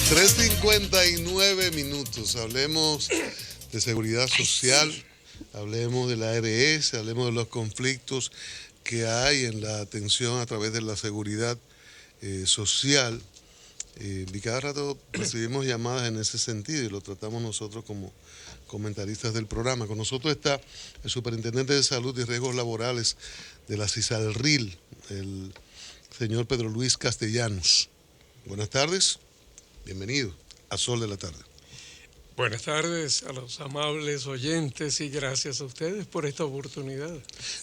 3:59. Hablemos de seguridad social, hablemos de la ARS, hablemos de los conflictos que hay en la atención a través de la seguridad social. Y cada rato recibimos llamadas en ese sentido y lo tratamos nosotros como comentaristas del programa. Con nosotros está el superintendente de Salud y Riesgos Laborales de la CISALRIL, el señor Pedro Luis Castellanos. Buenas tardes, bienvenido a Sol de la Tarde. Buenas tardes a los amables oyentes y gracias a ustedes por esta oportunidad.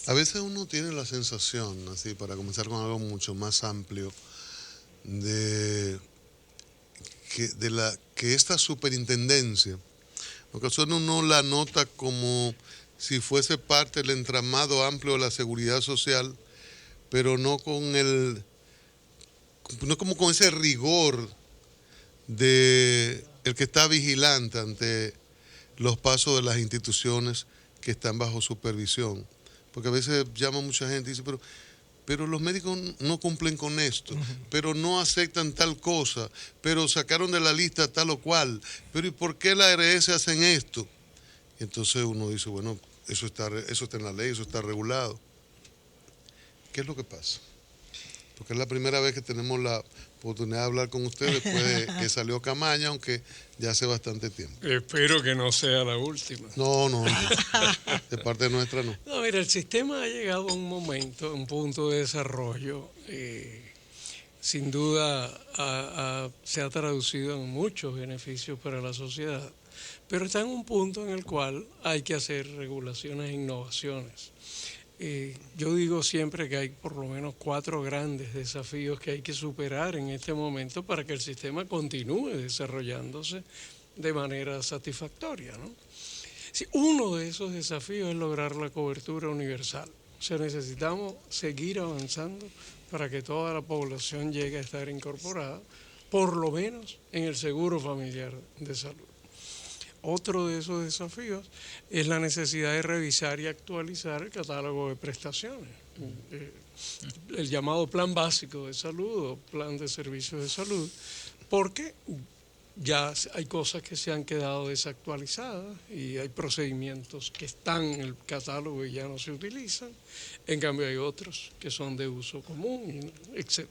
A veces uno tiene la sensación, así para comenzar con algo mucho más amplio, de que esta superintendencia, en ocasiones uno la nota como si fuese parte del entramado amplio de la seguridad social, pero no como con ese rigor de el que está vigilante ante los pasos de las instituciones que están bajo supervisión. Porque a veces llama mucha gente y dice, pero los médicos no cumplen con esto, pero no aceptan tal cosa, pero sacaron de la lista tal o cual, pero ¿y por qué la ARS hacen esto? Y entonces uno dice, bueno, eso está en la ley, eso está regulado. ¿Qué es lo que pasa? Porque es la primera vez que tenemos la oportunidad de hablar con ustedes después de que salió Camaña, aunque ya hace bastante tiempo. Espero que no sea la última. No, de parte nuestra no. No, mira, el sistema ha llegado a un momento, a un punto de desarrollo, sin duda se ha traducido en muchos beneficios para la sociedad, pero está en un punto en el cual hay que hacer regulaciones e innovaciones. Yo digo siempre que hay por lo menos 4 grandes desafíos que hay que superar en este momento para que el sistema continúe desarrollándose de manera satisfactoria, ¿no? Sí, uno de esos desafíos es lograr la cobertura universal. O sea, necesitamos seguir avanzando para que toda la población llegue a estar incorporada, por lo menos en el seguro familiar de salud. Otro de esos desafíos es la necesidad de revisar y actualizar el catálogo de prestaciones, el llamado plan básico de salud o plan de servicios de salud, porque ya hay cosas que se han quedado desactualizadas y hay procedimientos que están en el catálogo y ya no se utilizan, en cambio hay otros que son de uso común, etc.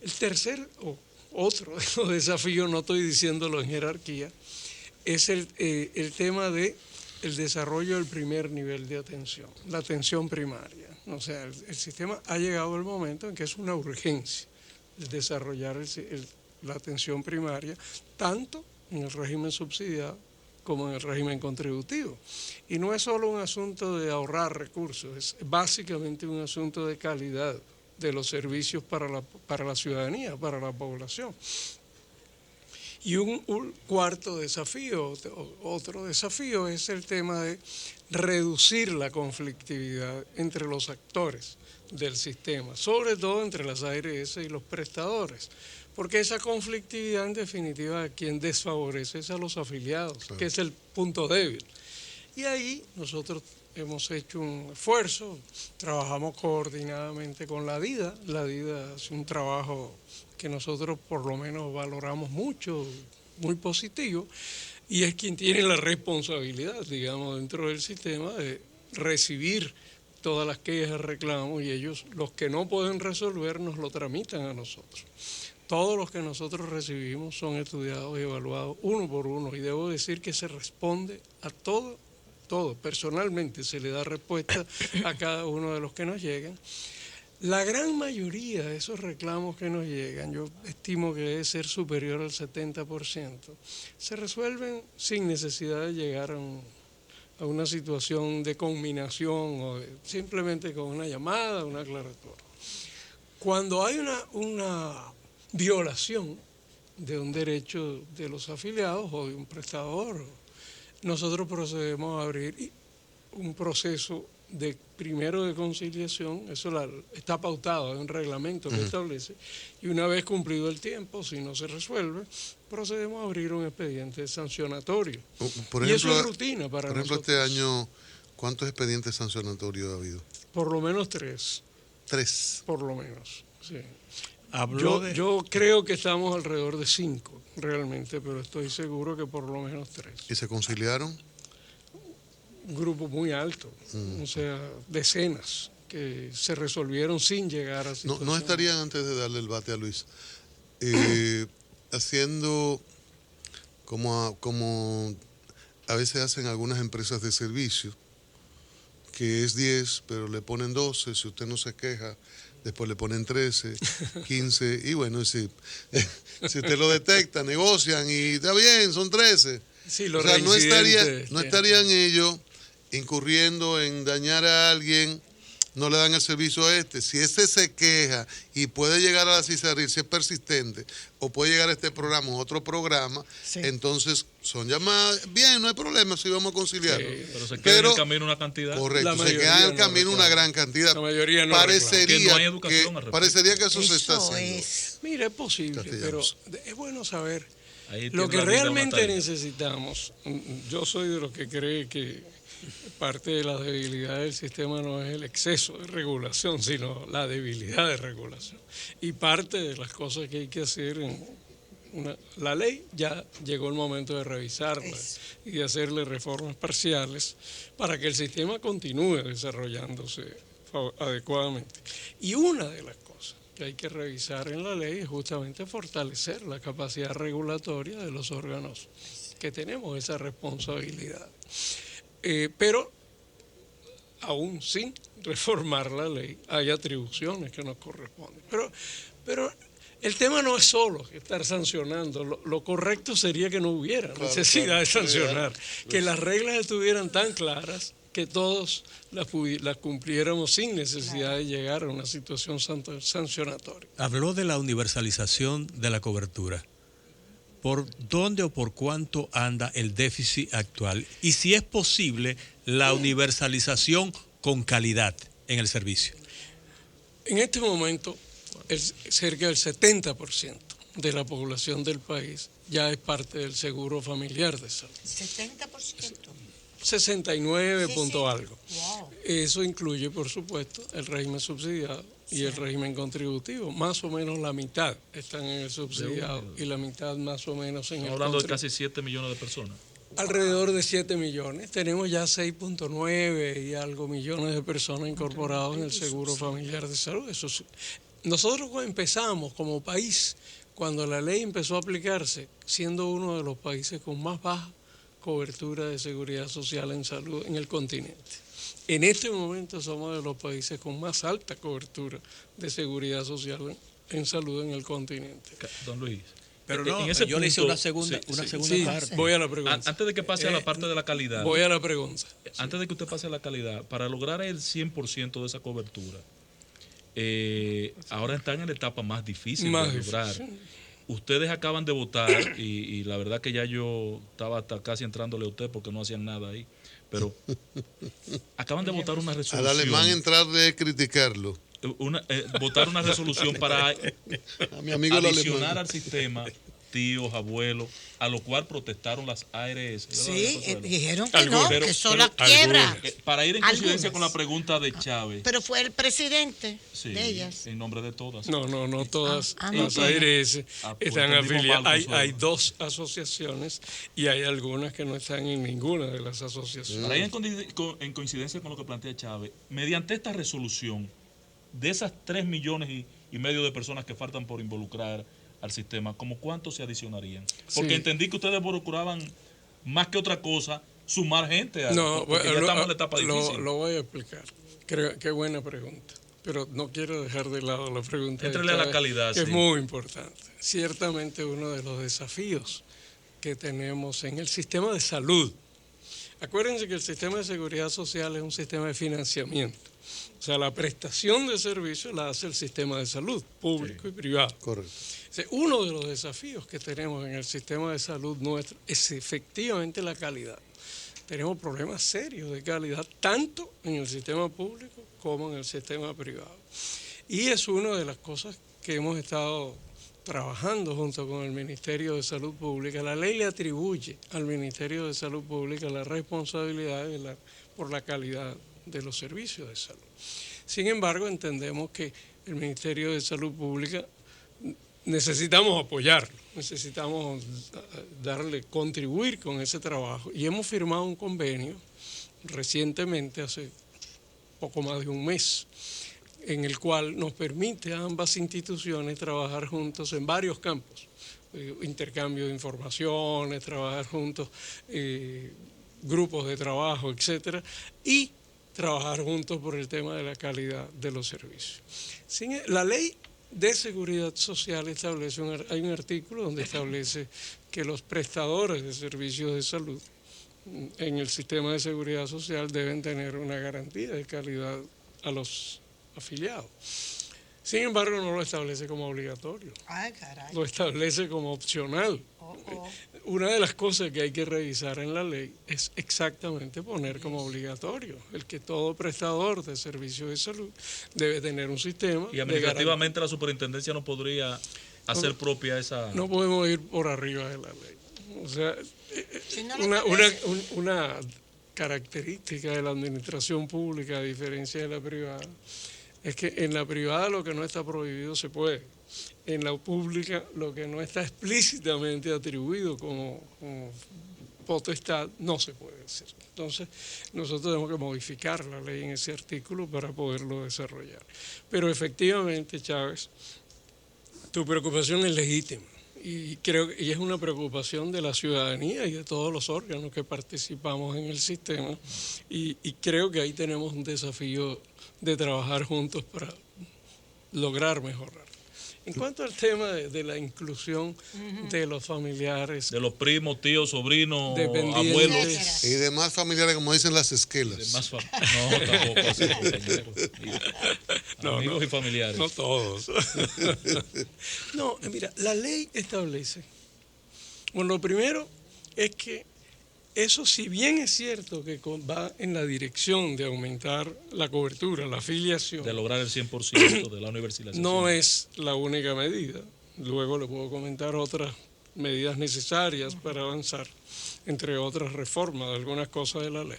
El tercer o otro desafío, no estoy diciéndolo en jerarquía, es el tema del desarrollo del primer nivel de atención, la atención primaria. O sea, el sistema ha llegado el momento en que es una urgencia desarrollar la atención primaria, tanto en el régimen subsidiado como en el régimen contributivo. Y no es solo un asunto de ahorrar recursos, es básicamente un asunto de calidad de los servicios para la ciudadanía, para la población. Y un cuarto desafío, otro desafío es el tema de reducir la conflictividad entre los actores del sistema, sobre todo entre las ARS y los prestadores, porque esa conflictividad en definitiva a quien desfavorece es a los afiliados, que es el punto débil. Y ahí nosotros hemos hecho un esfuerzo, trabajamos coordinadamente con la DIDA. La DIDA hace un trabajo que nosotros por lo menos valoramos mucho, muy positivo, y es quien tiene la responsabilidad, digamos, dentro del sistema de recibir todas las quejas, reclamos, y ellos, los que no pueden resolver, nos lo tramitan a nosotros. Todos los que nosotros recibimos son estudiados y evaluados uno por uno, y debo decir que se responde a todo, personalmente se le da respuesta a cada uno de los que nos llegan. La gran mayoría de esos reclamos que nos llegan, yo estimo que debe ser superior al 70%, se resuelven sin necesidad de llegar a una situación de conminación o simplemente con una llamada, una aclaratoria. Cuando hay una violación de un derecho de los afiliados o de un prestador, nosotros procedemos a abrir un proceso primero de conciliación, eso está pautado, hay un reglamento que establece, y una vez cumplido el tiempo, si no se resuelve, procedemos a abrir un expediente sancionatorio. Por ejemplo, y eso es rutina para nosotros. Por ejemplo, este año, ¿cuántos expedientes sancionatorios ha habido? Por lo menos 3. 3. Por lo menos, sí. Yo creo que estamos alrededor de 5, realmente, pero estoy seguro que por lo menos 3. ¿Y se conciliaron? Un grupo muy alto, o sea, decenas que se resolvieron sin llegar a situaciones. No estarían, antes de darle el bate a Luis, haciendo como a veces hacen algunas empresas de servicio, que es 10, pero le ponen 12, si usted no se queja, después le ponen 13, 15, y bueno, si usted lo detecta, negocian y está bien, son 13. Sí, o sea, no estarían ellos incurriendo en dañar a alguien, no le dan el servicio a este. Si ese se queja y puede llegar a la CISARRIL, si es persistente, o puede llegar a este programa o otro programa, entonces son llamadas, bien, no hay problema, si vamos a conciliar. Pero se queda en el camino una cantidad. Correcto, se queda en el camino una gran cantidad. La mayoría no parecería que no hay educación al parecería que eso se está haciendo. Mira, es posible, pero es bueno saber Ahí lo que tiene la vida realmente una tarea. necesitamos. Yo soy de los que cree que parte de la debilidad del sistema no es el exceso de regulación, sino la debilidad de regulación. Y parte de las cosas que hay que hacer la ley, ya llegó el momento de revisarla y de hacerle reformas parciales para que el sistema continúe desarrollándose adecuadamente. Y una de las cosas que hay que revisar en la ley es justamente fortalecer la capacidad regulatoria de los órganos que tenemos esa responsabilidad. Pero aún sin reformar la ley hay atribuciones que nos corresponden. Pero el tema no es solo estar sancionando, lo correcto sería que no hubiera necesidad de sancionar, que las reglas estuvieran tan claras que todos las cumpliéramos sin necesidad de llegar a una situación sancionatoria. Habló de la universalización de la cobertura. ¿Por dónde o por cuánto anda el déficit actual? Y si es posible la universalización con calidad en el servicio. En este momento, cerca del 70% de la población del país ya es parte del seguro familiar de salud. 70%. 69 punto algo. Wow. Eso incluye, por supuesto, el régimen subsidiado y el régimen contributivo. Más o menos la mitad están en el subsidiado y la mitad más o menos en el Estamos hablando de casi 7 millones de personas. Alrededor de 7 millones. Tenemos ya 6.9 y algo millones de personas incorporadas en el seguro familiar de salud. Nosotros empezamos como país, cuando la ley empezó a aplicarse, siendo uno de los países con más baja cobertura de seguridad social en salud en el continente. En este momento somos de los países con más alta cobertura de seguridad social en salud en el continente. Don Luis. Pero no, en ese yo le hice punto, una segunda parte. Voy a la pregunta. Antes de que pase a la parte de la calidad. Voy a la pregunta. Antes de que usted pase a la calidad, para lograr el 100% de esa cobertura, ahora están en la etapa más difícil de lograr. Ustedes acaban de votar y la verdad que ya yo estaba hasta casi entrándole a usted porque no hacían nada ahí, pero acaban de votar una resolución. Al alemán entrarle es criticarlo. Votar una resolución para a mi amigo adicionar al sistema tíos, abuelos, a lo cual protestaron las ARS. Sí, dijeron que no, que eso la quiebra. Para ir en coincidencia con la pregunta de Chávez. Pero fue el presidente de ellas. En nombre de todas. No todas las ARS están afiliadas. Hay 2 asociaciones y hay algunas que no están en ninguna de las asociaciones. Para ir en coincidencia con lo que plantea Chávez, mediante esta resolución, de esas 3,5 millones de personas que faltan por involucrar al sistema, ¿cómo cuántos se adicionarían? Porque entendí que ustedes procuraban más que otra cosa sumar gente. Ya estamos en la etapa difícil. Lo voy a explicar. Qué buena pregunta. Pero no quiero dejar de lado la pregunta. Éntrale a la calidad. Que es muy importante. Ciertamente uno de los desafíos que tenemos en el sistema de salud. Acuérdense que el sistema de seguridad social es un sistema de financiamiento. O sea, la prestación de servicios la hace el sistema de salud, público y privado. Correcto. Uno de los desafíos que tenemos en el sistema de salud nuestro es efectivamente la calidad. Tenemos problemas serios de calidad, tanto en el sistema público como en el sistema privado. Y es una de las cosas que hemos estado trabajando junto con el Ministerio de Salud Pública. La ley le atribuye al Ministerio de Salud Pública la responsabilidad por la calidad de los servicios de salud. Sin embargo, entendemos que el Ministerio de Salud Pública necesitamos apoyarlo, necesitamos contribuir con ese trabajo. Y hemos firmado un convenio recientemente, hace poco más de un mes, en el cual nos permite a ambas instituciones trabajar juntos en varios campos. Intercambio de informaciones, trabajar juntos, grupos de trabajo, etcétera, y trabajar juntos por el tema de la calidad de los servicios. La ley de seguridad social establece, hay un artículo donde establece que los prestadores de servicios de salud en el sistema de seguridad social deben tener una garantía de calidad a los afiliados. Sin embargo, no lo establece como obligatorio. Ay, caray. Lo establece como opcional. Una de las cosas que hay que revisar en la ley es exactamente poner como obligatorio el que todo prestador de servicios de salud debe tener un sistema. Y administrativamente la superintendencia no podría hacer propia esa... No podemos ir por arriba de la ley. O sea, una característica de la administración pública, a diferencia de la privada, es que en la privada lo que no está prohibido se puede. En la pública lo que no está explícitamente atribuido como potestad no se puede hacer. Entonces nosotros tenemos que modificar la ley en ese artículo para poderlo desarrollar. Pero efectivamente, Chávez, tu preocupación es legítima y creo que es una preocupación de la ciudadanía y de todos los órganos que participamos en el sistema y creo que ahí tenemos un desafío de trabajar juntos para lograr mejorar. En cuanto al tema de la inclusión de los familiares, de los primos, tíos, sobrinos, abuelos y demás familiares, como dicen las esquelas. No, tampoco así, no, amigos y familiares. No todos. No, mira, la ley establece. Bueno, lo primero es que eso, si bien es cierto que va en la dirección de aumentar la cobertura, la afiliación, de lograr el 100% de la universalización, no es la única medida. Luego le puedo comentar otras medidas necesarias para avanzar, entre otras reformas de algunas cosas de la ley.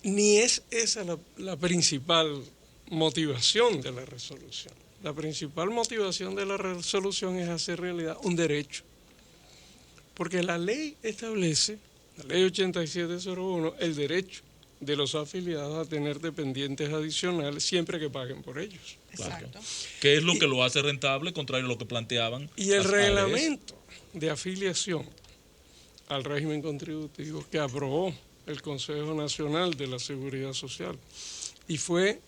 Ni es esa la principal motivación de la resolución. La principal motivación de la resolución es hacer realidad un derecho. Porque la ley establece, la ley 8701, el derecho de los afiliados a tener dependientes adicionales siempre que paguen por ellos. Exacto. Claro. ¿Qué es lo que lo hace rentable, contrario a lo que planteaban? Y el reglamento de afiliación al régimen contributivo que aprobó el Consejo Nacional de la Seguridad Social y fue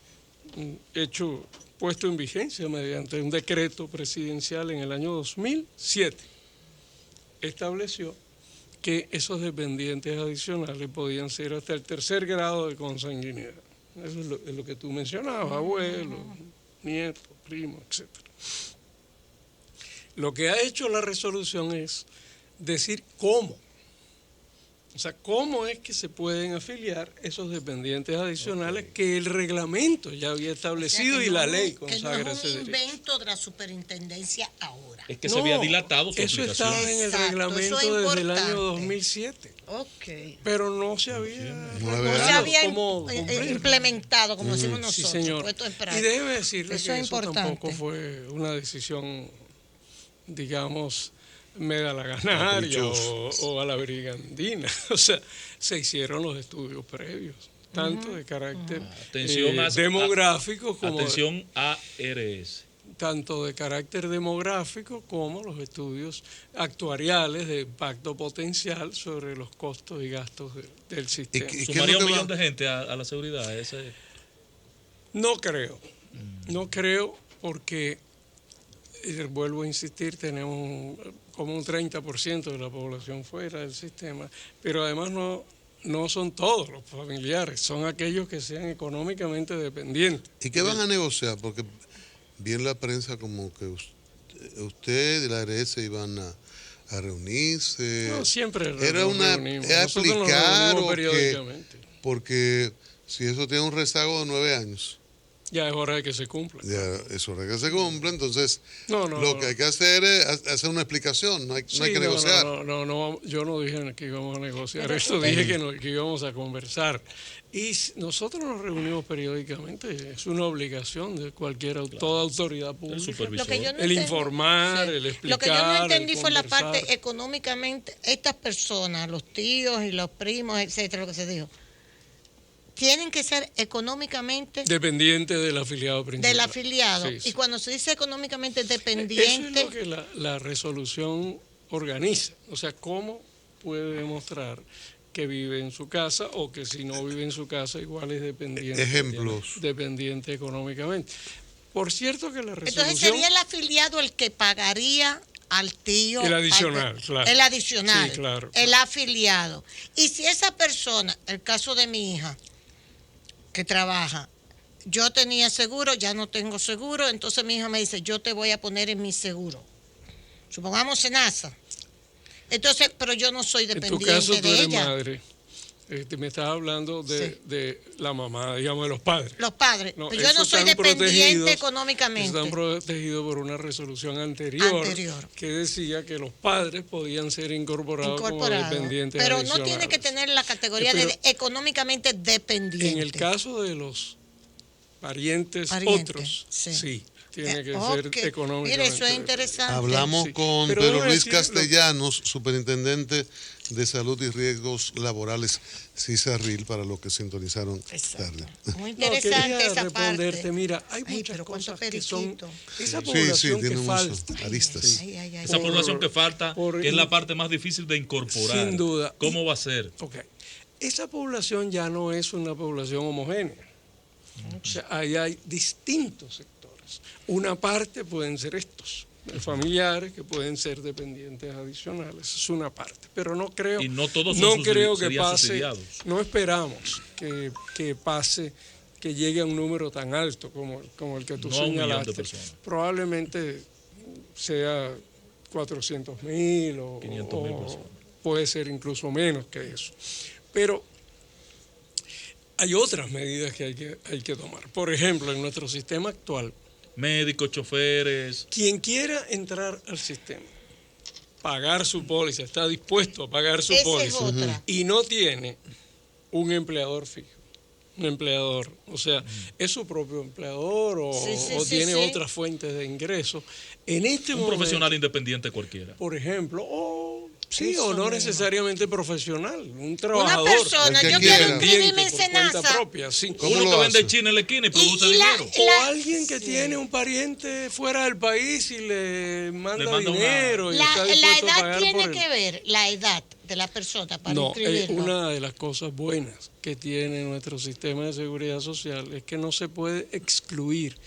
puesto en vigencia mediante un decreto presidencial en el año 2007, estableció que esos dependientes adicionales podían ser hasta el 3er grado de consanguinidad. Eso es lo que tú mencionabas, abuelos, nietos, primos, etc. Lo que ha hecho la resolución es decir cómo. O sea, cómo es que se pueden afiliar esos dependientes adicionales que el reglamento ya había establecido, o sea, y la ley consagra ese derecho. No es un invento de la superintendencia ahora. Es que se había dilatado su aplicación. Eso estaba en el reglamento desde el año 2007. Okay. Pero no se había, implementado, como decimos nosotros. Sí, señor. Y déjeme decirle que eso tampoco fue una decisión, digamos, me da la ganaria o a la brigandina. O sea, se hicieron los estudios previos, tanto de carácter demográfico como atención ARS. Tanto de carácter demográfico como los estudios actuariales de impacto potencial sobre los costos y gastos del sistema. ¿Sumaría 1 millón de gente a la seguridad? No creo. No creo porque, vuelvo a insistir, tenemos como un 30% de la población fuera del sistema, pero además no son todos los familiares, son aquellos que sean económicamente dependientes. ¿Y qué van a negociar? Porque vi en la prensa como que usted y la ARS iban a reunirse. No, siempre era reunimos. ¿Es aplicar o periódicamente. Porque si eso tiene un rezago de 9 años. Ya es hora de que se cumpla. Ya es hora que se cumpla, entonces No, lo que hay que hacer es hacer una explicación, no hay Sí, que negociar. No, yo no dije que íbamos a negociar Pero esto, usted- dije que íbamos a conversar. Y nosotros nos reunimos periódicamente, es una obligación de toda autoridad El pública. supervisor. Lo que yo no El entendí- informar, el Lo que yo explicar, no el entendí fue la conversar. parte económicamente, estas personas, los tíos y los primos, etcétera, lo que se dijo, tienen que ser económicamente Dependiente del afiliado principal. del afiliado. Sí, sí. Y cuando se dice económicamente Eso es dependiente, lo que la resolución organiza. O sea, cómo puede demostrar que vive en su casa o que si no vive en su casa igual es dependiente. Ejemplos. Dependiente económicamente. Por cierto que la resolución... entonces sería el afiliado el que pagaría al tío. El adicional, al- claro. El adicional. Sí, claro, El claro. afiliado. Y si esa persona, el caso de mi hija, que trabaja, yo tenía seguro, ya no tengo seguro, entonces mi hija me dice, yo te voy a poner en mi seguro. Supongamos Senasa. Entonces, pero yo no soy En tu dependiente caso tú de eres ella. madre. Me estás hablando Sí. de la mamá, digamos, de los padres. Los padres. No, Pero yo no esos soy están dependiente protegidos, económicamente. Están protegidos por una resolución anterior, Anterior. que decía que los padres podían ser incorporados como Incorporado. dependientes Pero no adicionales. tiene que tener la categoría Pero de económicamente dependiente. En el caso de los parientes Parientes, otros, sí. sí, tiene que Ok. ser económicamente. Mire, eso es interesante. Hablamos Sí. con Pero Pedro debo Luis decirlo- Castellanos, superintendente de Salud y Riesgos Laborales, CISARRIL, para los que sintonizaron Exacto. tarde. Muy No, interesante quería esa responderte, parte. mira, hay Ay, muchas pero cuánto cosas que son periquito. esa Sí, población tiene que muchas falta. aristas. Ay, ay, ay. Esa por- población que falta, por- que es la parte más difícil de incorporar. Sin duda. ¿Cómo va a ser? Ok. Esa población ya no es una población homogénea. O sea, ahí hay distintos sectores. Una parte pueden ser estos, familiares que pueden ser dependientes adicionales. Es una parte. Pero no creo, Y no todos no son creo que serían pase, subsidiados. no esperamos que pase, que llegue a un número tan alto como el que tú No a 1 millón de señalaste. personas. Probablemente sea 400.000 o 500.000 o personas. puede ser incluso menos que eso. Pero hay otras medidas que hay que tomar. Por ejemplo, en nuestro sistema actual, Médicos, choferes. quien quiera entrar al sistema, pagar su póliza, está dispuesto a pagar su Esa es póliza otra. y no tiene un empleador fijo, un empleador, o sea, es su propio empleador o, Sí, sí, o sí, tiene sí. otras fuentes de ingresos. En este Un momento, profesional independiente cualquiera. por ejemplo, sí, Eso o no mismo. necesariamente profesional, un Una trabajador. persona, El que yo quiera. quiero inscribirme en por cuenta Senasa. propia, sí. ¿Cómo Uno lo que vende hace? china en la esquina y produce y la- dinero. O alguien que tiene un pariente fuera del país y le manda manda una- dinero y está La dispuesto a edad pagar tiene por él. que ver, la edad de la persona para No, inscribirlo. una de las cosas buenas que tiene nuestro sistema de seguridad social es que no se puede excluir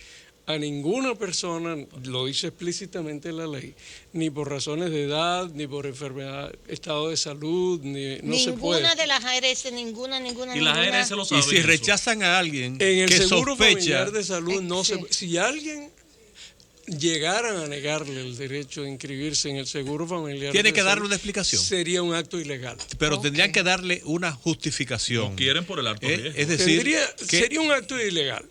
a ninguna persona, lo dice explícitamente la ley, ni por razones de edad, ni por enfermedad, estado de salud, no se puede. Ninguna de las ARS, ninguna. Y la ARS lo sabe. Y si rechazan a alguien En el que seguro sospecha, familiar de salud no Sí. si alguien llegaran a negarle el derecho de inscribirse en el seguro familiar tiene de que darle salud, una explicación, sería un acto ilegal. pero Ok. tendrían que darle una justificación. No quieren por el alto riesgo. Es decir, que Sería un acto ilegal.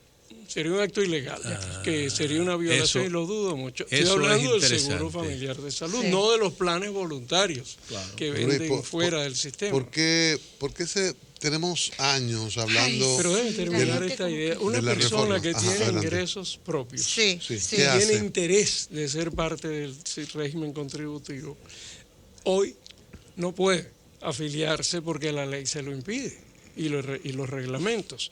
Sería un acto ilegal, que sería una violación eso- y lo dudo mucho. Estoy eso es hablando del interesante. seguro familiar de salud, Sí. no de los planes voluntarios Claro. que Pero, venden ¿y fuera del sistema. ¿Por qué tenemos años hablando Pero déjeme terminar gente esta como idea. que- Una de la persona reforma. que Ajá, tiene adelante. ingresos propios, Sí, Sí. sí. ¿Qué hace? tiene interés de ser parte del régimen contributivo, hoy no puede afiliarse porque la ley se lo impide y los reglamentos.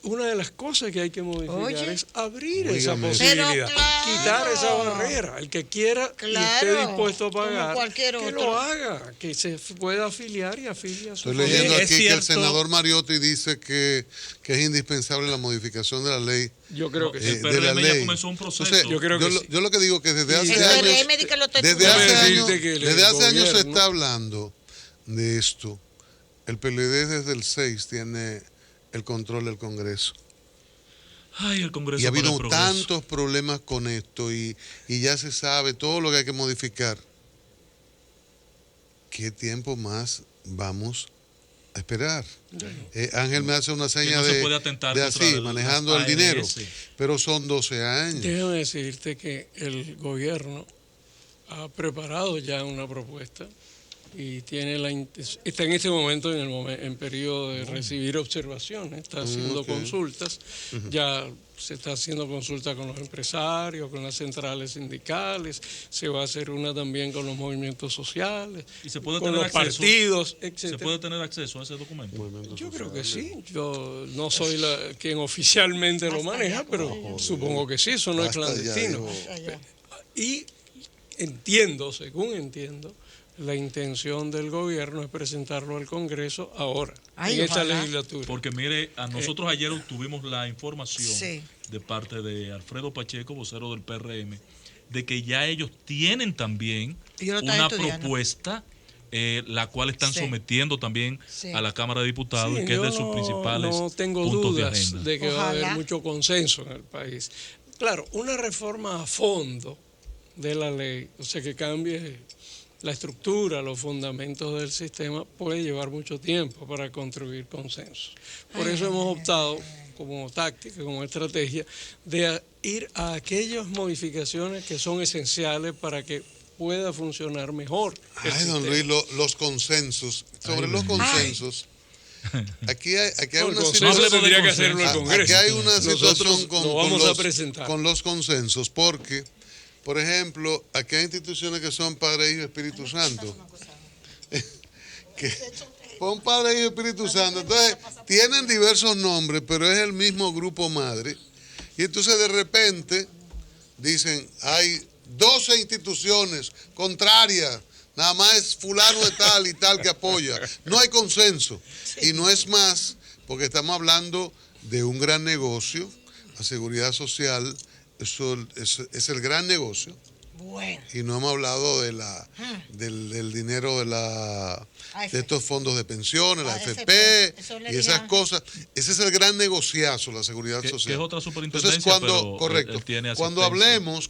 Una de las cosas que hay que modificar Oye. es abrir esa Dígame. posibilidad, Pero claro. quitar esa barrera. El que quiera y Claro, esté dispuesto a como pagar, cualquier que otro. lo haga, que se pueda afiliar y afilie a su Estoy familia. leyendo Es aquí que el cierto. senador Mariotti dice que es indispensable la modificación de la ley. Yo creo que sí. El de la PRM ya ley. comenzó un proceso. Entonces, Yo creo que sí. yo lo que digo que desde hace El años, PRM dice que lo está desde estudiando. hace Déjame años, decirte que el desde hace años se gobierno- está hablando de esto. El PLD desde el 6 tiene el control del Congreso. Ay, el Congreso Y ha para el habido progreso. tantos problemas con esto y ya se sabe todo lo que hay que modificar. ¿Qué tiempo más vamos A esperar. Ángel me hace una seña no se de, puede atentar de contra así, las manejando el ARS. dinero. Pero son 12 años. Déjame decirte que el gobierno ha preparado ya una propuesta y tiene está en este momento en periodo de recibir observaciones, está haciendo consultas, ya se está haciendo consulta con los empresarios, con las centrales sindicales, se va a hacer una también con los movimientos sociales, ¿Y se puede con tener los acceso? partidos, ¿Se etcétera. puede tener acceso a ese documento? Yo creo que sí, yo no soy quien oficialmente lo maneja, pero supongo que sí, eso no es Basta ya, clandestino. dijo. Y entiendo, según entiendo, la intención del gobierno es presentarlo al Congreso ahora, Ay, en esta ojalá. legislatura. Porque mire, a nosotros ayer tuvimos la información Sí. de parte de Alfredo Pacheco, vocero del PRM, de que ya ellos tienen también Y yo lo estaba una estudiando. propuesta, la cual están Sí. sometiendo también Sí. a la Cámara de Diputados, Sí, y que es yo de sus principales no tengo puntos de dudas agenda. de que va a haber Ojalá. mucho consenso en el país. Claro, una reforma a fondo de la ley, o sea, que cambie la estructura, los fundamentos del sistema, puede llevar mucho tiempo para construir consenso. Por eso hemos optado como táctica, como estrategia, de ir a aquellas modificaciones que son esenciales para que pueda funcionar mejor el Ay, don sistema. Luis, los consensos. Sobre los consensos, aquí hay No, el una consenso situación- tendría que hacerlo el Ah, Congreso. aquí hay una Nosotros situación lo vamos a los, presentar. con los consensos, porque, por ejemplo, aquí hay instituciones que son Padre, Hijo y Espíritu Santo. Que son Padre, Hijo y Espíritu Santo. Entonces, tienen diversos nombres, pero es el mismo grupo madre. Y entonces, de repente, dicen, hay 12 instituciones contrarias. Nada más es fulano de tal y tal que apoya. No hay consenso. Y no es más, porque estamos hablando de un gran negocio. La seguridad social, eso es el gran negocio. Bueno. Y no hemos hablado de del dinero de estos fondos de pensiones, la AFP Eso le y esas dije. cosas. Ese es el gran negociazo, la seguridad Que social. es otra superintendencia, Entonces, pero correcto, él tiene cuando hablemos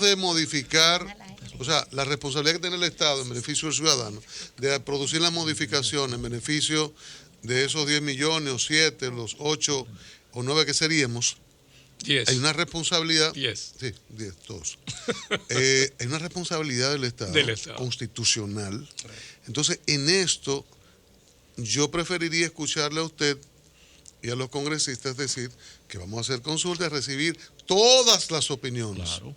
de modificar, o sea, la responsabilidad que tiene el Estado en beneficio del ciudadano, de producir las modificaciones en beneficio de esos 10 millones o 7, los 8 o 9 que seríamos, 10. hay una responsabilidad. 10. Sí, 10, todos. Hay una responsabilidad del Estado, constitucional. Entonces, en esto, yo preferiría escucharle a usted y a los congresistas decir que vamos a hacer consultas, recibir todas las opiniones. Claro.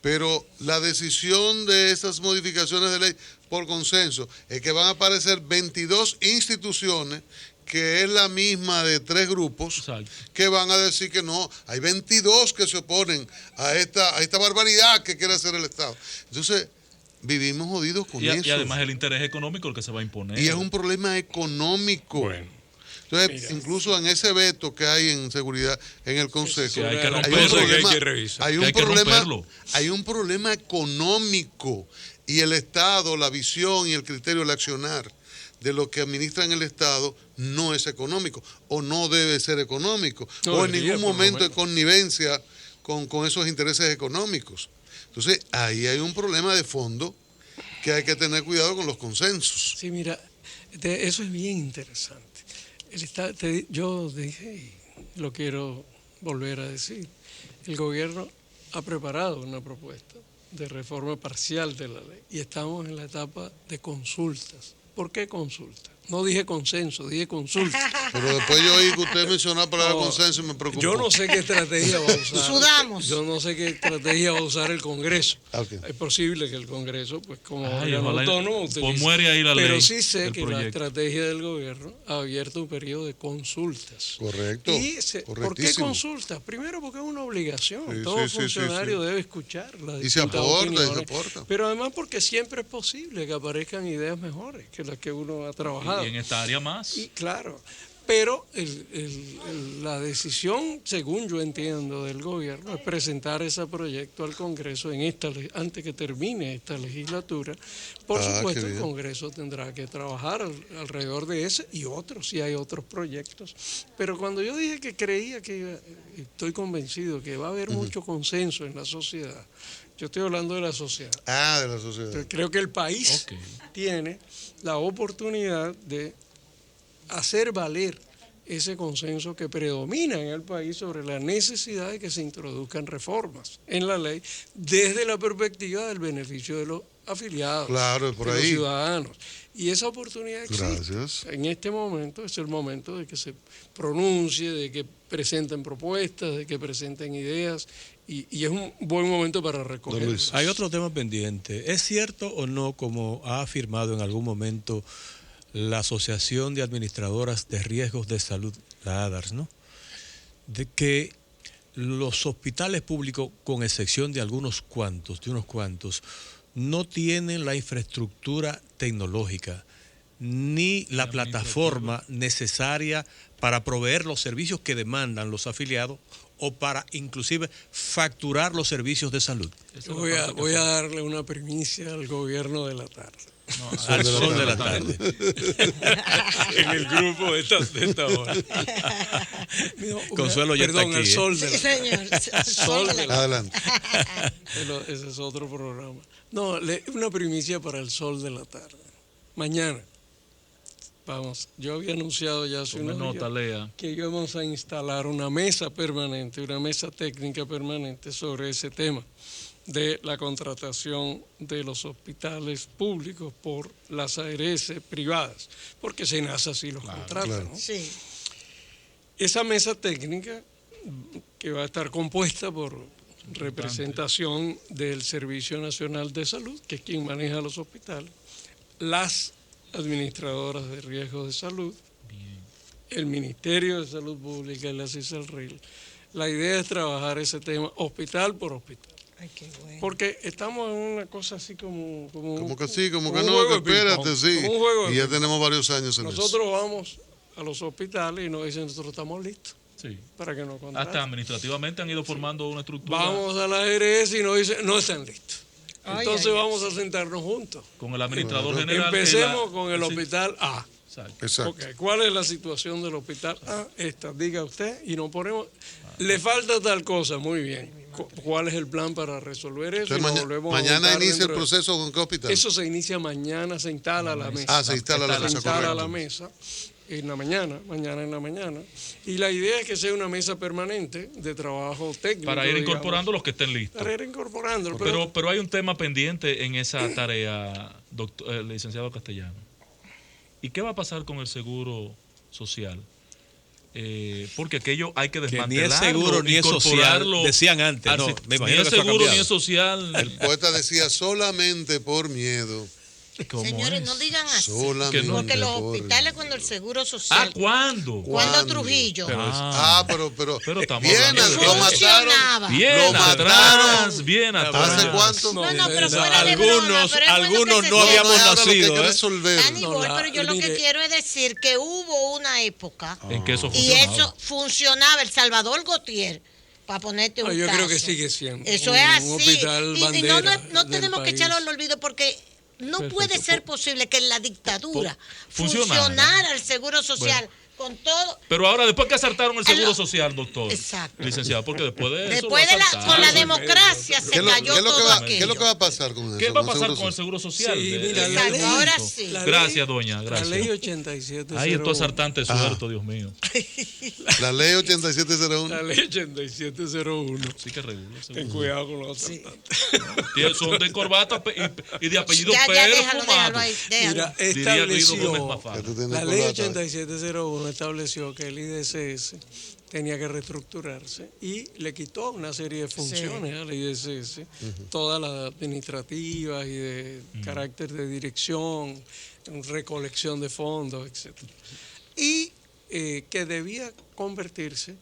Pero la decisión de esas modificaciones de ley por consenso es que van a aparecer 22 instituciones, que es la misma de 3 grupos, Exacto. que van a decir que no. Hay 22 que se oponen a esta barbaridad que quiere hacer el Estado. Entonces, vivimos jodidos con eso. Y además el interés económico el que se va a imponer. Y es un problema económico. Bueno. Entonces, Mira. incluso en ese veto que hay en seguridad en el Consejo, sí, hay que hay un romperlo. problema, Hay que revisar. hay Que un hay que problema, romperlo. hay un problema económico, y el Estado, la visión y el criterio del accionar de lo que administran el Estado no es económico, o no debe ser económico, No o en debería, ningún por lo momento de menos. connivencia con esos intereses económicos. Entonces, ahí hay un problema de fondo que hay que tener cuidado con los consensos. Sí, mira, eso es bien interesante. Yo dije, y lo quiero volver a decir, el gobierno ha preparado una propuesta de reforma parcial de la ley y estamos en la etapa de consultas. ¿Por qué consultas? No dije consenso, dije consulta. Pero después yo oí que usted mencionó la palabra No, consenso y me preocupó. Yo no sé qué estrategia va a usar. Sudamos. Yo no sé qué estrategia va a usar el Congreso. Ok. Es posible que el Congreso, pues como Ay, órgano ojalá- autónomo, pues utilice. muere ahí la ley, Pero sí sé el que la proyecto. estrategia del gobierno ha abierto un periodo de consultas. Correcto. ¿Por qué Correctísimo. consultas? Primero porque es una obligación. Sí, Todo sí, sí, funcionario sí. debe escuchar las Y se distintas aporta, y se opiniones. aporta. Pero además porque siempre es posible que aparezcan ideas mejores que las que uno ha trabajado. Y en esta área más. Y claro, pero la decisión, según yo entiendo, del gobierno es presentar ese proyecto al Congreso antes que termine esta legislatura. Por Ah, supuesto, qué el bien. Congreso tendrá que trabajar alrededor de ese y otros, si hay otros proyectos. Pero cuando yo dije que creía estoy convencido que va a haber mucho consenso en la sociedad, Yo estoy hablando de la sociedad. Ah, de la sociedad. Pero creo que el país Ok. tiene la oportunidad de hacer valer ese consenso que predomina en el país sobre la necesidad de que se introduzcan reformas en la ley desde la perspectiva del beneficio de los afiliados, Claro, por de los ahí. ciudadanos. Y esa oportunidad existe. Gracias. En este momento es el momento de que se pronuncie, de que presenten propuestas, de que presenten ideas, y es un buen momento para Don recoger. Luis. Hay otro tema pendiente. ¿Es cierto o no, como ha afirmado en algún momento la Asociación de Administradoras de Riesgos de Salud, la ADARS, ¿no?, de que los hospitales públicos, con excepción de unos cuantos, no tienen la infraestructura tecnológica ni la plataforma necesaria para proveer los servicios que demandan los afiliados o para inclusive facturar los servicios de salud? Esa es la Voy a, parte que voy a falta. darle una primicia al gobierno de la tarde. No, Al sol de la tarde. En el grupo de esta hora. No, Consuelo ya está perdón, aquí, al ¿eh? sol de Sí, la señor. Sol de la- Adelante. Ese es otro programa. No, una primicia para el sol de la tarde. Mañana. Vamos, yo había anunciado ya hace Tome unos nota, días Lea. que íbamos a instalar una mesa permanente, una mesa técnica permanente sobre ese tema de la contratación de los hospitales públicos por las ARS privadas, porque SENASA sí los contrata, claro. ¿no? Sí. Esa mesa técnica, que va a estar compuesta por representación del Servicio Nacional de Salud, que es quien maneja los hospitales, las administradoras de riesgos de salud, el Ministerio de Salud Pública y la CISALRIL. La idea es trabajar ese tema hospital por hospital. Ay, qué bueno. Porque estamos en una cosa así como... Como que sí, como que un no, juego que de espérate, ping-pong, sí. como un juego de Y ya ping-pong. tenemos varios años en Nosotros vamos a los hospitales y nos dicen, nosotros estamos listos Sí. para que nos Hasta contraten. administrativamente han ido formando una estructura Vamos a la ARS y nos dicen, no están listos. Ay, Entonces ay, ay. vamos a sentarnos juntos. con el administrador Bueno. general. que Empecemos la- con el sí, hospital A. exacto. eso. Exacto. Ok, ¿cuál es la situación del hospital A? Esta, diga usted, y nos ponemos... Le falta tal cosa, muy bien. ¿Cuál es el plan para resolver eso? Entonces, Y nos volvemos a mañana juntar inicia el dentro de- proceso con qué hospital. Eso se inicia mañana, se instala la mesa. Ah, se instala la Se mesa, instala correcto. la mesa en la mañana en la mañana. Y la idea es que sea una mesa permanente de trabajo técnico. Para ir digamos, incorporando los que estén listos. Para ir incorporando. Pero hay un tema pendiente en esa tarea, licenciado Castellano. ¿Y qué va a pasar con el seguro social? Porque aquello hay que Que ni desmantelarlo, es seguro ni es social, incorporarlo decían antes, al no, sistema. me Ni imagino es que eso ha seguro ni cambiado. es social. El poeta decía solamente por miedo. ¿Cómo Señores, es? no digan así. Solamente Que no. Porque los por hospitales, miedo. cuando el seguro ¿Ah, social. cuándo? Cuando ¿Cuándo? Trujillo. Pero estamos bien, hablando de lo eso. mataron. Funcionaba. Bien Lo mataron. atrás, bien atrás. ¿Hace cuánto? No, no, pero No, fuera de broma, algunos pero es bueno algunos que no se habíamos sepa. ahora lo que hay nacido, que ¿eh? resolver. Danny No, Boy, pero yo lo que mire. quiero es decir que hubo una época En que eso y funcionaba. eso funcionaba. El Salvador Gautier, para ponerte un yo caso. creo que sigue siendo Eso un es así. hospital Y bandera no del tenemos que país. echarlo al olvido porque no Perfecto. puede ser posible que en la dictadura Funcionara. funcionara el seguro social con todo. Pero ahora, después que asaltaron el seguro Lo- social, doctor. Exacto. Licenciado, porque después de eso. Después lo de asaltaron. con la democracia se ¿Qué es lo, cayó qué es lo que todo va, aquello. ¿Qué es lo que va a pasar con eso? ¿Qué va a con pasar el con el seguro social? Sí, De- mira, Exacto, ley- ahora sí. la Gracias, ley- doña, gracias. La ley 8701. Ahí estoy asaltante de suelto, Dios mío. La ley 8701. La ley 8701. Sí que regula. Ten seguro. cuidado con los asaltantes. Son de corbata y de apellido Ya, Pérez déjalo fumado. ahí, déjalo. Mira, Diría Guido Gómez estableció, Mafalda. Que tú tienes la ley corbata. 8701 estableció que el IDSS tenía que reestructurarse y le quitó una serie de funciones al IDSS, todas las administrativas y de carácter de dirección, recolección de fondos, etc. Y que debía convertirse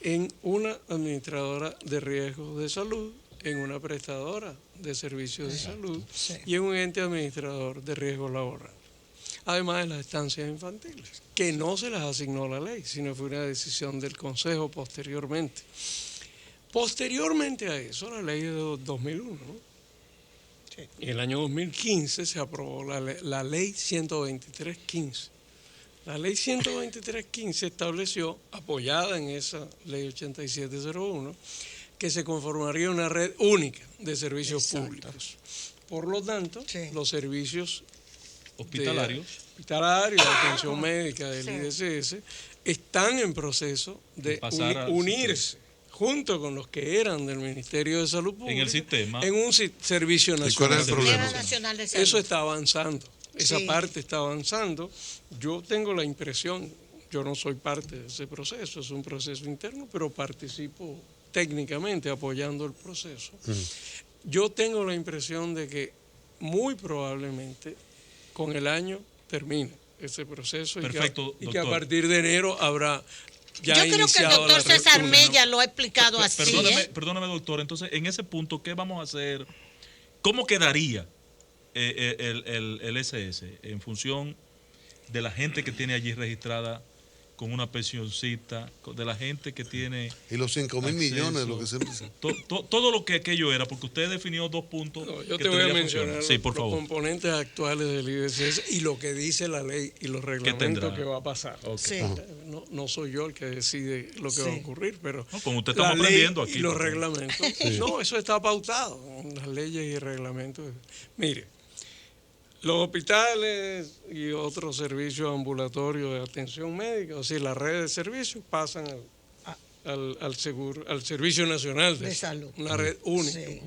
en una administradora de riesgos de salud, en una prestadora de servicios de salud y en un ente administrador de riesgo laboral. Además de las estancias infantiles, que no se las asignó la ley, sino fue una decisión del Consejo posteriormente. Posteriormente a eso, la ley de 2001, ¿no? En el año 2015 se aprobó la ley 123.15. La ley 123.15 estableció, apoyada en esa ley 8701, que se conformaría una red única de servicios públicos. Por lo tanto, los servicios Hospitalarios. Hospitalarios, la atención médica del IDSS, están en proceso de pasar al unirse junto con los que eran del Ministerio de Salud Pública En el sistema. en un servicio ¿Y nacional. cuál es el de problema? salud. Nacional de Salud. Eso está avanzando, esa Sí. parte está avanzando. Yo tengo la impresión, yo no soy parte de ese proceso, es un proceso interno, pero participo técnicamente apoyando el proceso. Yo tengo la impresión de que muy probablemente con el año termine ese proceso Perfecto, y que a doctor. partir de enero habrá ya Yo creo que el iniciado doctor la César reunión. Mella lo ha explicado así. Perdóname, doctor. Entonces, en ese punto, ¿qué vamos a hacer? ¿Cómo quedaría el SS en función de la gente que tiene allí registrada con una pensioncita, de la gente que tiene Y los 5.000 millones, acceso, lo que siempre se... todo lo que aquello era, porque usted definió 2 puntos. No, yo que te voy a tendría mencionar funciones. Sí, por los favor. componentes actuales del IDSS y lo que dice la ley y los reglamentos tendrá? que va a pasar. Ok. Sí. No soy yo el que decide lo que va a Sí. ocurrir, pero No, con usted la estamos ley aprendiendo aquí, y los doctor. reglamentos, no, eso está pautado en las leyes y reglamentos. Mire, los hospitales y otros servicios ambulatorios de atención médica, o sea, la red de servicios pasan al seguro, al Servicio Nacional de De Salud. una red única. Sí.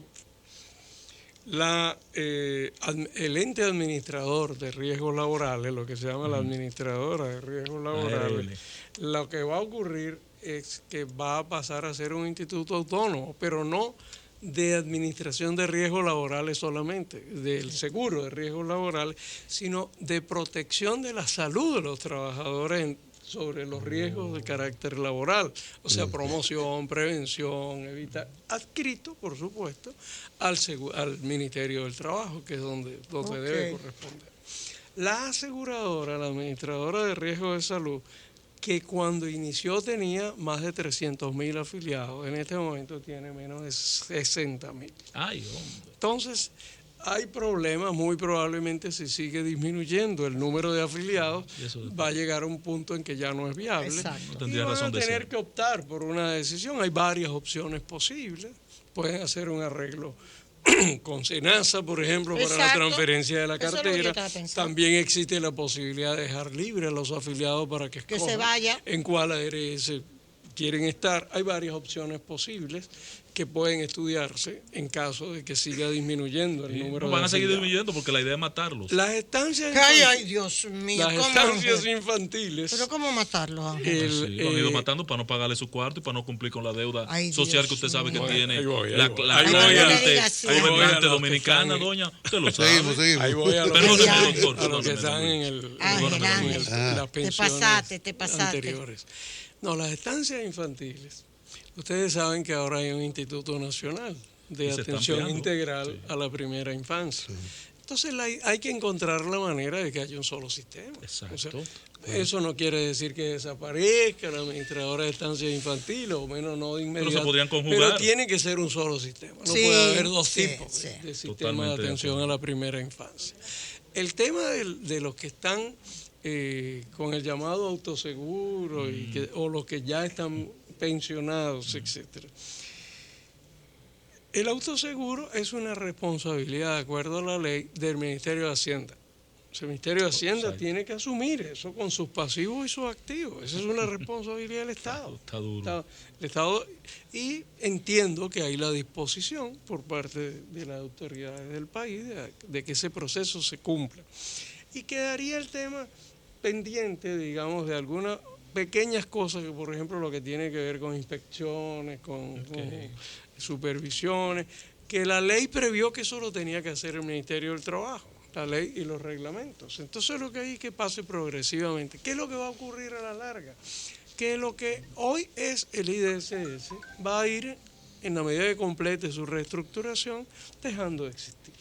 El ente administrador de riesgos laborales, lo que se llama la administradora de riesgos laborales, lo que va a ocurrir es que va a pasar a ser un instituto autónomo, pero no de administración de riesgos laborales solamente, del seguro de riesgos laborales, sino de protección de la salud de los trabajadores sobre los riesgos de carácter laboral, o sea, promoción, prevención, evitar, adscrito, por supuesto, al Ministerio del Trabajo, que es donde debe corresponder. La aseguradora, la administradora de riesgos de salud, que cuando inició tenía más de 300.000 afiliados, en este momento tiene menos de 60.000. Ay, hombre. Entonces, hay problemas, muy probablemente si sigue disminuyendo el número de afiliados, Y eso va a llegar a un punto en que ya no es viable. Exacto. No Y tendría van razón a de tener ser. que optar por una decisión. Hay varias opciones posibles. Pueden hacer un arreglo con SENASA, por ejemplo, para la Exacto. transferencia de la Eso es lo que yo cartera. estaba pensando. También existe la posibilidad de dejar libre a los afiliados para que Que se escojan vaya. en cuál ARS quieren estar. Hay varias opciones posibles que pueden estudiarse en caso de que siga disminuyendo el número No de van a seguir afiliados. disminuyendo porque la idea es matarlos. Las estancias Ay, Dios mío. las ¿cómo? estancias infantiles. Pero ¿cómo matarlos, Ángel? el, Sí, lo han ido eh, matando para no pagarle su cuarto y para no cumplir con la deuda Ay, social Dios que usted sabe que mío. tiene Ahí voy, la ahí voy. clase Ahí voy a- gobernante ahí voy a los que dominicana, están- doña. Usted lo sabe. Seguimos. Ahí voy a los Perdóneme, que, doctor, a los que perdóneme, están en Ángel, Ángel. las pensiones Te pasaste. anteriores. No, las estancias infantiles. Ustedes saben que ahora hay un Instituto Nacional de Y se está atención ampliando. integral a la primera infancia. Entonces hay que encontrar la manera de que haya un solo sistema. Exacto. Eso no quiere decir que desaparezca la administradora de estancias infantiles, o menos no de inmediato. se podrían conjugar. Pero tiene que ser un solo sistema. No Sí, puede haber dos sí, tipos sí. de sistema Totalmente de de atención acuerdo. a la primera infancia. El tema de los que están con el llamado autoseguro o los que ya están pensionados, etcétera. El autoseguro es una responsabilidad, de acuerdo a la ley, del Ministerio de Hacienda. O sea, el Ministerio de Hacienda Exacto. tiene que asumir eso con sus pasivos y sus activos. Esa es una responsabilidad del Estado. Está duro. El Estado, y entiendo que hay la disposición por parte de las autoridades del país de que ese proceso se cumpla. Y quedaría el tema pendiente, digamos, de algunas pequeñas cosas, que por ejemplo lo que tiene que ver con inspecciones, con supervisiones, que la ley previó que eso lo tenía que hacer el Ministerio del Trabajo, la ley y los reglamentos. Entonces lo que hay que pase progresivamente. ¿Qué es lo que va a ocurrir a la larga? Que lo que hoy es el IDSS va a ir, en la medida que complete su reestructuración, dejando de existir.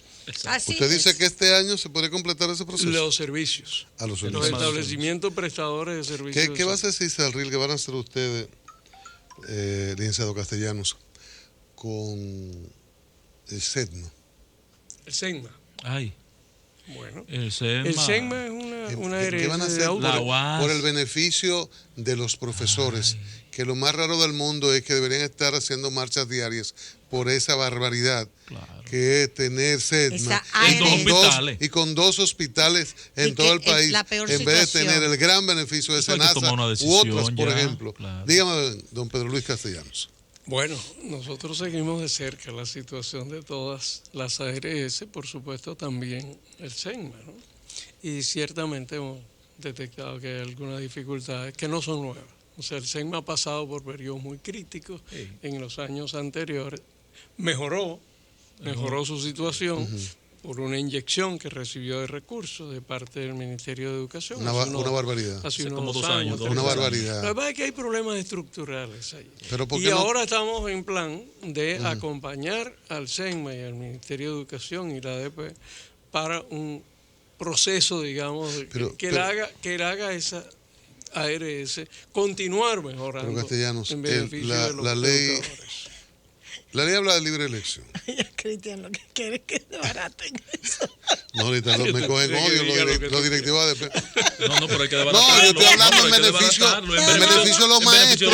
Así Usted dice es. que este año se puede completar ese proceso. Los servicios, A los los servicios. establecimientos prestadores de servicios. ¿Qué va a hacer Cisalril? ¿Qué van a hacer ustedes, licenciado Castellanos, con el SEDNO? El SEGMA. Ay. Bueno, El SEGMA. el SEGMA es una ¿Qué van a herencia de hacer autor. La UAS. por el beneficio de los profesores? Que lo más raro del mundo es que deberían estar haciendo marchas diarias por esa barbaridad Claro. que es tener SEDMA Esa En dos hospitales. y con 2 hospitales Y en que todo el es país, la peor en vez de situación. tener el gran beneficio de Eso hay que SENASA tomar una u decisión otras, por ya, ejemplo. claro. Dígame, don Pedro Luis Castellanos. Bueno, nosotros seguimos de cerca la situación de todas las ARS, por supuesto también el SEGMA, ¿no? Y ciertamente hemos detectado que hay algunas dificultades que no son nuevas. O sea, el SEGMA ha pasado por periodos muy críticos en los años anteriores, mejoró su situación por una inyección que recibió de recursos de parte del Ministerio de Educación. Una barbaridad. Hace Hace unos como 2 2 años, años. 2 Una 3 años. barbaridad. Lo que pasa es que hay problemas estructurales ahí. Pero ¿por Y qué no? ahora estamos en plan de acompañar al SEGMA y al Ministerio de Educación y la ADP para un proceso, digamos, que él haga esa ARS continuar mejorando Pero, Castellanos, en beneficio de los la ley- educadores. La ley habla de libre elección. Cristian, lo que quiere es que desbaraten eso. No, ahorita me cogen odio los directivos de No, pero hay que No, desbaratarlo. yo estoy hablando pero en hay que beneficio desbaratarlo, en beneficio de los maestros.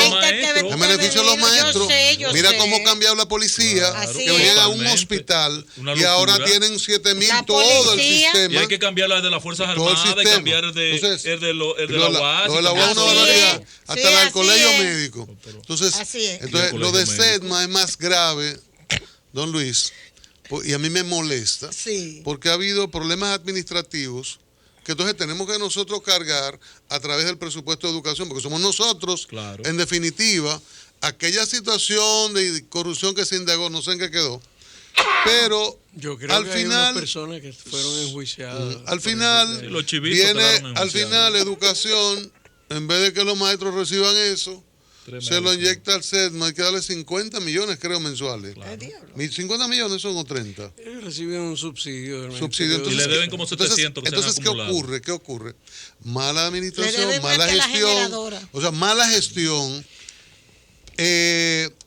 En beneficio de los maestros. Yo Mira sé. cómo ha cambiado la policía, Así que venían a un Totalmente. hospital Una y ahora locura. tienen 7,000 La todo el policía. Y sistema. hay que cambiar la de las Fuerzas Todo el Armadas, y sistema. cambiar el de Entonces, la UAS. Lo de la y UAS es una cambiar Así todo. barbaridad. es. Hasta Sí, la del así colegio es. médico. Entonces, Así es. entonces Y el lo de colegio médico. SEDMA es más grave, don Luis, y a mí me molesta, Sí. porque ha habido problemas administrativos que entonces tenemos que nosotros cargar a través del presupuesto de educación, porque somos nosotros, Claro. en definitiva, aquella situación de corrupción que se indagó, no sé en qué quedó, pero Yo creo al que hay final, unas personas que fueron enjuiciadas. al por final ese tema. Los chivitos viene, quedaron al enjuiciados. final educación, en vez de que los maestros reciban eso, se lo inyecta al SEDMA, hay que darle 50 millones, creo, mensuales. ¿Qué diablo? 50 millones son o 30. Ellos reciben un subsidio del Subsidio. Ministerio de Y le Entonces, deben como 700 que se han entonces ¿qué acumulado. ocurre? ¿Qué ocurre? Mala Le administración, deben mala más que la gestión. generadora. O sea, mala gestión,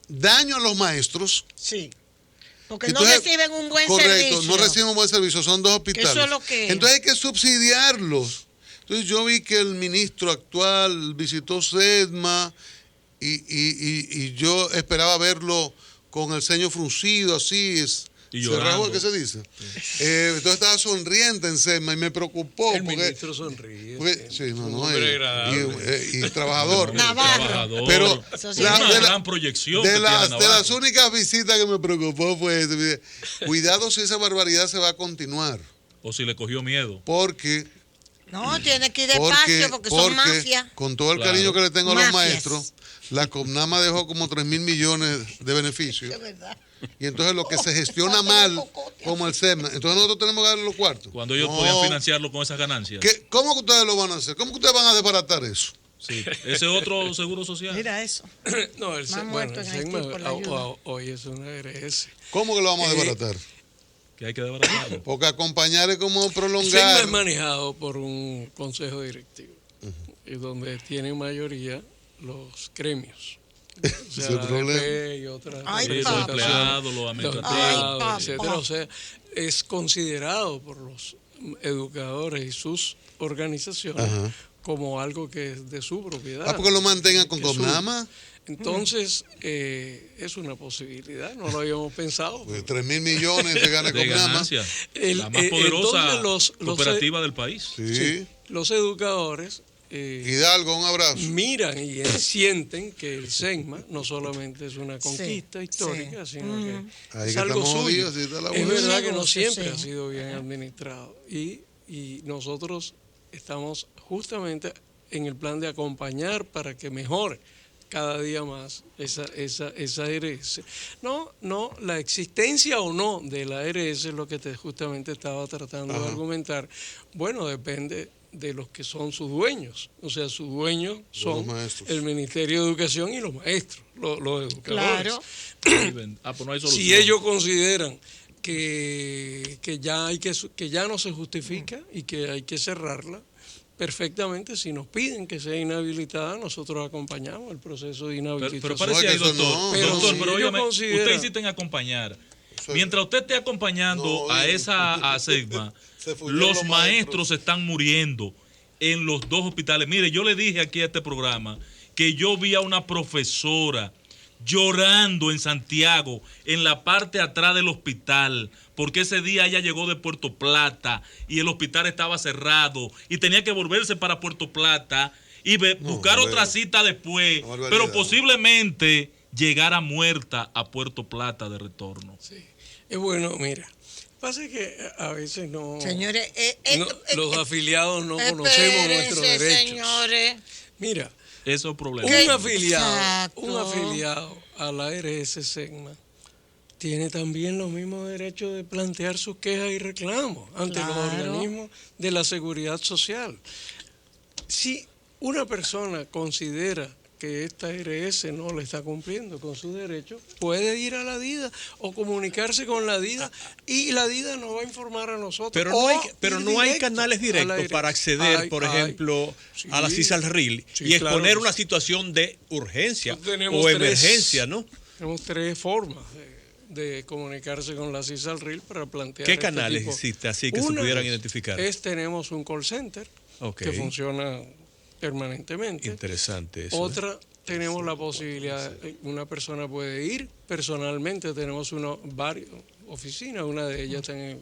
daño a los maestros. Sí. Porque Entonces, no reciben un buen correcto, servicio. no reciben un buen servicio, son 2 hospitales. eso es lo que es. Entonces hay que subsidiarlos. Entonces yo vi que el ministro actual visitó SEDMA y yo esperaba verlo con el ceño fruncido, así es. Y cerrado, llorando. ¿qué se dice? Entonces estaba sonriente en SEDMA y me preocupó. El porque, ministro sonríe. sí, no, un no, hombre agradable. y trabajador. Navarro. Trabajador. Pero Eso sí. la- una de la- gran proyección de que las, tiene de las Navarro. únicas visitas que me preocupó fue eso. Mire, cuidado si esa barbaridad se va a continuar. O si le cogió miedo. Porque No, tiene que ir despacio porque son mafias. con todo el Claro. cariño que le tengo a los Mafias. maestros, la CONAMA dejó como 3,000 millones de beneficios. Es verdad. Y entonces lo que se gestiona mal, como el SEDMA, entonces nosotros tenemos que darle los cuartos. Cuando ellos No. podían financiarlo con esas ganancias. ¿Cómo que ustedes lo van a hacer? ¿Cómo que ustedes van a desbaratar eso? Sí. Ese otro seguro social. Mira eso. No, el Más muertos en Haití por la ayuda. hoy es una ARS. ¿Cómo que lo vamos a desbaratar? Que hay que desbaratarlo. Porque acompañar es como El SEGMA prolongar. es manejado por un consejo directivo, y donde tienen mayoría los gremios. O sea, Ese es el la problema. ADP y otras Ay, Sí, los papá. empleados, los los administrativos. empleados, papá. etcétera. O sea, es considerado por los educadores y sus organizaciones Ajá. como algo que es de su propiedad. Ah, porque lo mantengan con que es CONAMA. Entonces, es una posibilidad, no lo habíamos pensado. Pues 3,000 millones se gana De CONAMA. ganancias. El- La más poderosa entonces los cooperativa del país. Sí. Los educadores Hidalgo, un abrazo. miran y sienten que el SEGMA no solamente es una conquista Sí, histórica, sino que Ahí es que algo estamos suyo. jodidos, sí, está la Es buena. verdad que no negocio, siempre sí. ha sido bien administrado. Y nosotros estamos justamente en el plan de acompañar para que mejore cada día más esa ARS. No, la existencia o no de la ARS es lo que justamente estaba tratando de argumentar. Bueno, depende de los que son sus dueños. O sea, sus dueños son maestros. el Ministerio de Educación y los maestros, los educadores. Claro. Pues no hay solución. Si ellos consideran que ya no se justifica y que hay que cerrarla, perfectamente, si nos piden que sea inhabilitada, nosotros acompañamos el proceso de inhabilitación. Pero parece No, ahí, es que eso doctor. no. Pero Doctor, si pero ellos óigame, consideran- usted insiste en acompañar. Mientras usted esté acompañando No, a esa ASEGMA, se fueron los los maestros están muriendo en los dos hospitales. Mire, yo le dije aquí a este programa que yo vi a una profesora llorando en Santiago, en la parte atrás del hospital, porque ese día ella llegó de Puerto Plata y el hospital estaba cerrado y tenía que volverse para Puerto Plata y buscar otra cita después, pero posiblemente llegara muerta a Puerto Plata de retorno. Sí. Es bueno, mira, pasa que a veces no... Señores, los afiliados no conocemos nuestros derechos. Señores. Mira, Eso es problema. Un afiliado a la ARS SEGMA tiene también los mismos derechos de plantear sus quejas y reclamos ante los organismos de la seguridad social. Si una persona considera que esta ARS no le está cumpliendo con sus derechos, puede ir a la DIDA o comunicarse con la DIDA y la DIDA nos va a informar a nosotros. Pero no hay canales directos para acceder, por ejemplo, a la CISALRIL y exponer una situación de urgencia o emergencia, ¿no? Tenemos 3 formas de comunicarse con la CISALRIL para plantear. ¿Qué canales existe así que se pudieran identificar? Tenemos un call center que funciona permanentemente. Interesante eso. Otra, tenemos la posibilidad, una persona puede ir personalmente, tenemos varias oficinas, una de ellas está en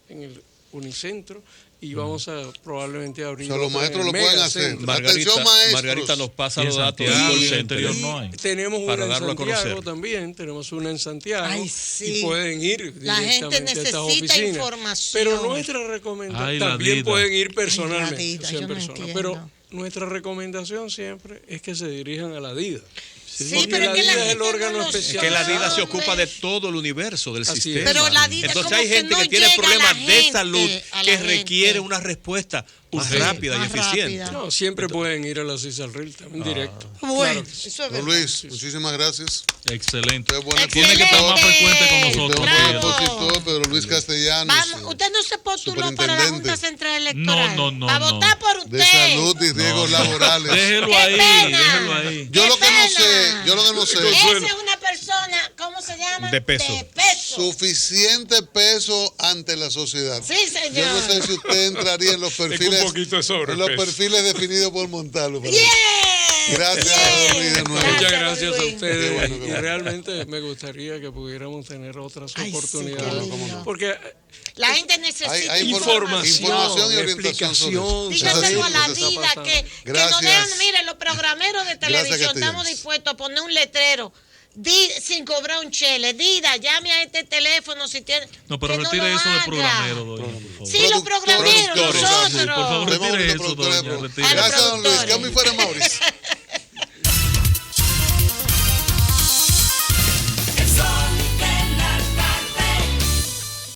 el Unicentro y vamos a probablemente abrir. O sea, los maestros lo pueden hacer. Margarita nos pasa los datos del call center. No hay. Tenemos para una en darlo a Santiago conocer. también, tenemos una en Santiago. Ay, sí. Y pueden ir La gente directamente a estas necesita oficinas. información. Pero nuestra recomendación, Ay, la también DIDA. pueden ir personalmente, Ay, la DIDA, si en yo no persona. entiendo. Pero nuestra recomendación siempre es que se dirijan a la DIDA. Sí, Porque pero la es que la DIDA es el gente órgano no lo especial. Es que la DIDA se sabe. ocupa de todo el universo del Así es. sistema. Pero la DIDA Entonces como hay que gente no que tiene llega a problemas la de gente, salud a la que gente. requiere una respuesta más rápida y más eficiente. rápida. No, siempre pueden ir a la CISALRIL también directo. Bueno, Claro que sí. eso es Don verdad. Luis, muchísimas gracias. Excelente. Usted es buen Tiene que estar más frecuente con Usted nosotros. es buen Bravo. expositor, Pedro Luis Castellanos. Vamos, usted no se postuló para la superintendente Junta Central Electoral. No, Para no. votar por usted. de salud y riesgos laborales. Déjelo ¡Qué ahí, pena! déjelo ahí. Yo lo que no pena! sé, Esa es una persona, ¿cómo se llama? De peso. suficiente peso ante la sociedad. Sí, señor. Yo no sé si usted entraría en los perfiles, en los perfiles definidos por Montalvo. pero- Gracias, don Luis, de nuevo. Muchas Gracias, gracias a Luis. ustedes. Qué bueno, qué Y bueno. realmente me gustaría que pudiéramos tener otras Ay, sí, oportunidades. qué lindo. Porque La gente necesita Hay información, información y orientación sobre eso. explicación. Dígaselo a la Eso está DIDA pasando. que nos Gracias. dejan, mire, los programeros de televisión Castellanos. estamos dispuestos a poner un letrero sin cobrar un chele. DIDA, llame a este teléfono si tiene. No, pero que retire lo eso de haga. programero, doña, por favor. Sí, los programeros, Productores. nosotros. Por favor, Tenemos retire una eso, productora de doña, pro- retire. Gracias, don Luis. productores. Que a mí fuera Mauricio.